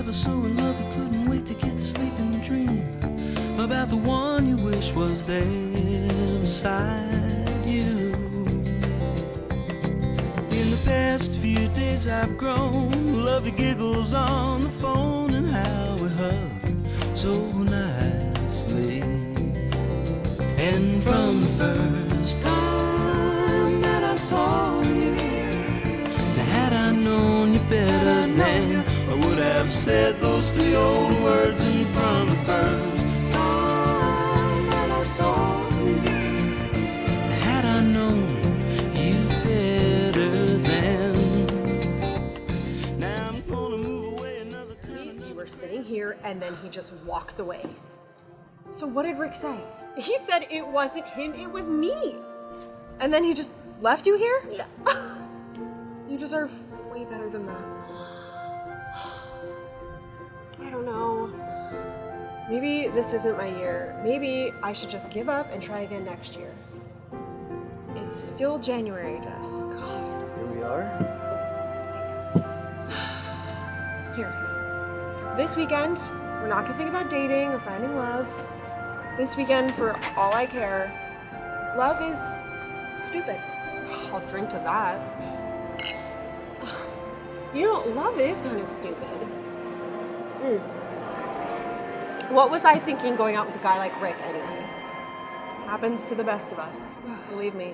ever so in love you couldn't wait to get to sleep and dream about the one you wish was there beside you. In the past few days I've grown, love the giggles on the phone and how we hug so nicely. And from the first time that I saw you, had I known you better then, I would have said those three old words. And from the first time that I saw you, had I known you better then. Now I'm gonna move away another time. We were sitting here and then he just walks away. So what did Rick say? He said it wasn't him, it was me. And then he just left you here? Yeah. You deserve way better than that. I don't know. Maybe this isn't my year. Maybe I should just give up and try again next year. It's still January, Jess. God. Here we are. Thanks. Here. This weekend, we're not gonna think about dating or finding love. This weekend, for all I care, love is stupid. I'll drink to that. You know, love is kind of stupid. What was I thinking going out with a guy like Rick anyway? Happens to the best of us, believe me.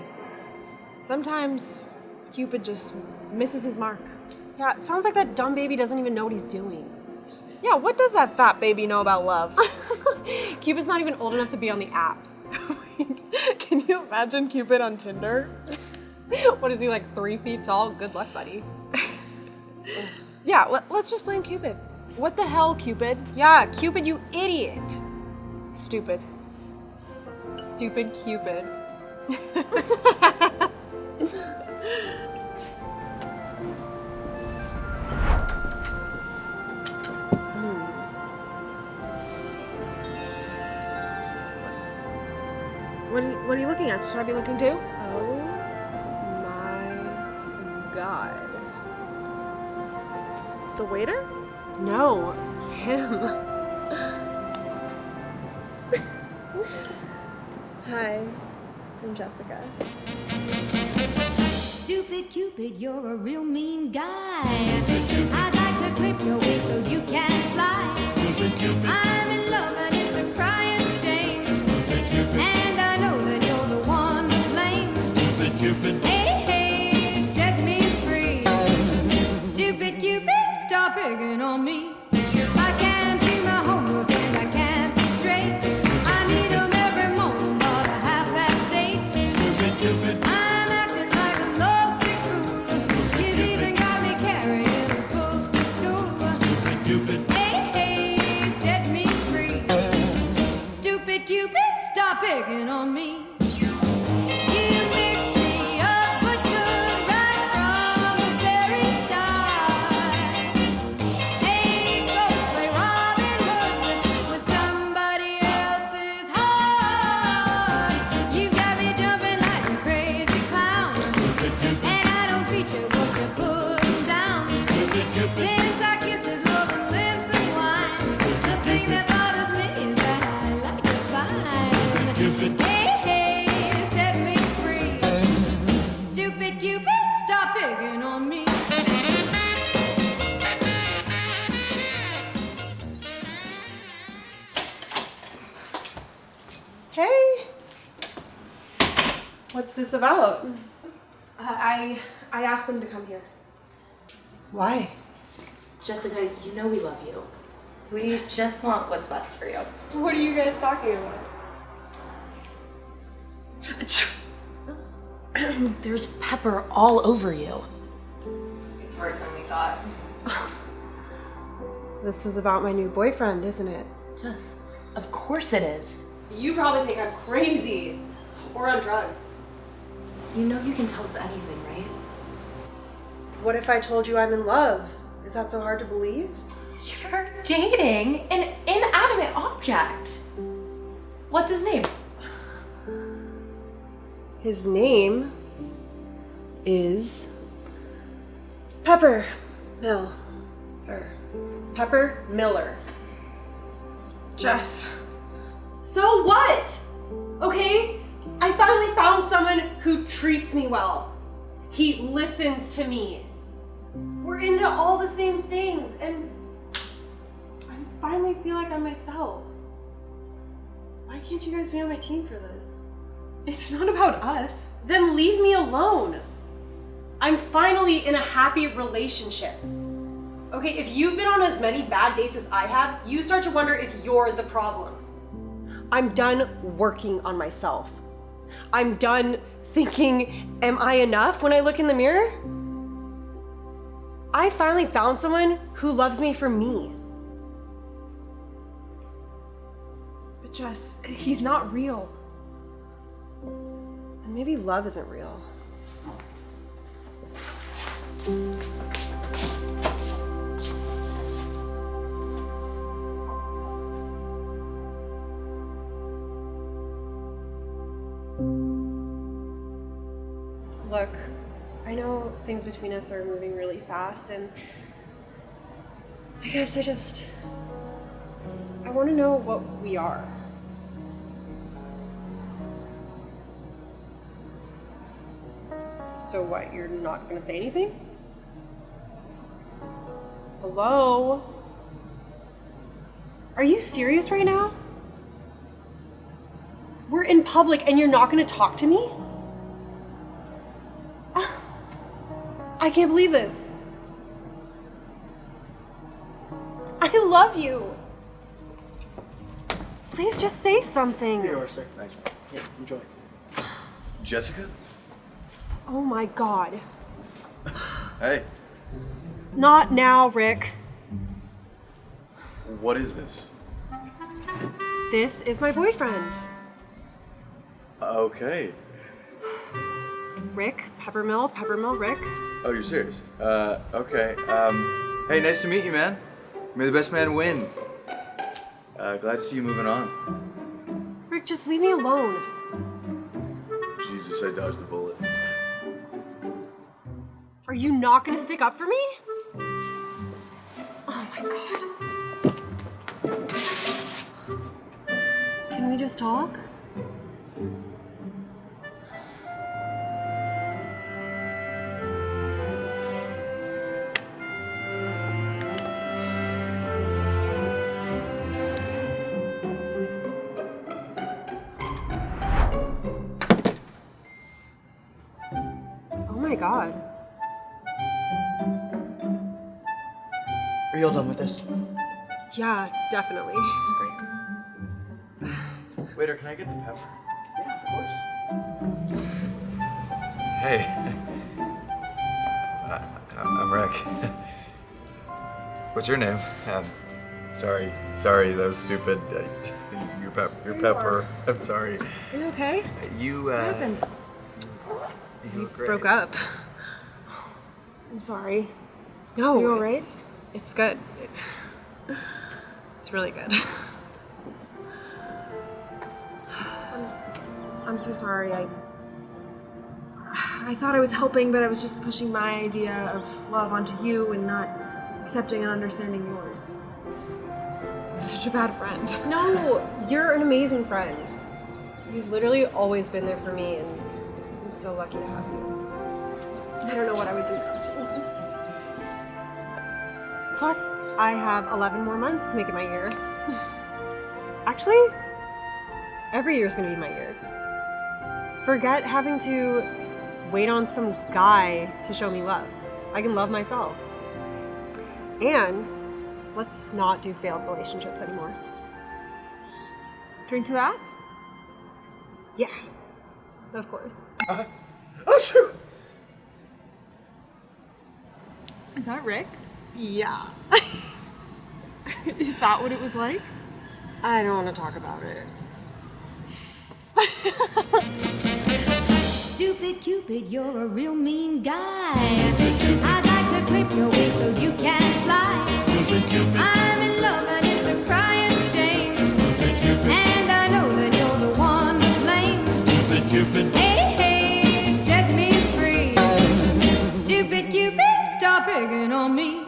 Sometimes Cupid just misses his mark. Yeah, it sounds like that dumb baby doesn't even know what he's doing. Yeah, what does that fat baby know about love? Cupid's not even old enough to be on the apps. Can you imagine Cupid on Tinder? What is he, like 3 feet tall? Good luck, buddy. Yeah, let's just blame Cupid. What the hell, Cupid? Yeah, Cupid, you idiot. Stupid. Stupid Cupid. What are you looking at? Should I be looking too? Oh my God. The waiter? No, him. Hi, I'm Jessica. Stupid Cupid, you're a real mean guy. I'd like to clip your wings so you can fly. Stupid Cupid. I'm in love and it's a crying shame. And I know that you're the one to blame. Stupid Cupid. Hey, hey, set me free. Stupid Cupid, stop picking on me. I can't do my homework and I can't think straight. I need 'em every morning about 8:30. Stupid Cupid. I'm acting like a lovesick fool. You've even got me carrying his books to school. Stupid Cupid. Hey, hey, set me free. Stupid Cupid, stop picking on me. You mixed me up but good right from the very start. Hey, go play Robin Hood with somebody else's heart. You got me jumping like a crazy clown. Stupid Cupid. And I don't feature what you put down. Stupid Cupid. Since I kissed his love and lips and wine, the thing that bothers me is that I like to find. Cupid. Hey, hey, set me free. Stupid Cupid, stop picking on me. Hey. What's this about? I asked them to come here. Why? Jessica, you know we love you. We just want what's best for you. What are you guys talking about? There's pepper all over you. It's worse than we thought. This is about my new boyfriend, isn't it? Jess, of course it is. You probably think I'm crazy or on drugs. You know you can tell us anything, right? What if I told you I'm in love? Is that so hard to believe? You're dating an inanimate object. What's his name? His name is Pepper. Pepper Miller. Jess. So what? Okay? I finally found someone who treats me well. He listens to me. We're into all the same things, and I finally feel like I'm myself. Why can't you guys be on my team for this? It's not about us. Then leave me alone. I'm finally in a happy relationship. Okay, if you've been on as many bad dates as I have, you start to wonder if you're the problem. I'm done working on myself. I'm done thinking, am I enough when I look in the mirror? I finally found someone who loves me for me. But Jess, he's not real. And maybe love isn't real. Look, I know things between us are moving really fast, and I guess I want to know what we are. So what, you're not gonna say anything? Hello? Are you serious right now? We're in public and you're not gonna talk to me? I can't believe this. I love you. Please just say something. Here you are, sir. Nice. Here, enjoy. Jessica? Oh my God. Hey, Not now, Rick. what is this? This is my boyfriend. Okay. Rick, Peppermill, Rick. Oh, you're serious? Okay. Hey, nice to meet you, man. May the best man win. Glad to see you moving on. Rick, just leave me alone. Jesus, I dodged the bullet. Are you not gonna stick up for me? Oh my God. Can we just talk? Oh my God. Are you all done with this? Yeah, definitely. Great. Waiter, can I get the pepper? Yeah, of course. Hey. I'm Rick. What's your name? Sorry, that was stupid. Your pepper. I'm sorry. Are you okay? You, What happened? You look great. Broke up. I'm sorry. No, You all right? It's good. It's really good. I'm so sorry. I thought I was helping, but I was just pushing my idea of love onto you and not accepting and understanding yours. I'm such a bad friend. No, you're an amazing friend. You've literally always been there for me, and I'm so lucky to have you. I don't know what I would do without you. Plus, I have 11 more months to make it my year. Actually, every year is going to be my year. Forget having to wait on some guy to show me love. I can love myself. And let's not do failed relationships anymore. Drink to that? Yeah, of course. Oh, shoot! Is that Rick? Yeah. Is that what it was like? I don't want to talk about it. Stupid Cupid, you're a real mean guy. I'd like to clip your wings so you can fly. I'm in love and it's a crying shame. And I know that you're the one to blame. Stupid Cupid. Hey, hey, set me free. Stupid Cupid, stop picking on me.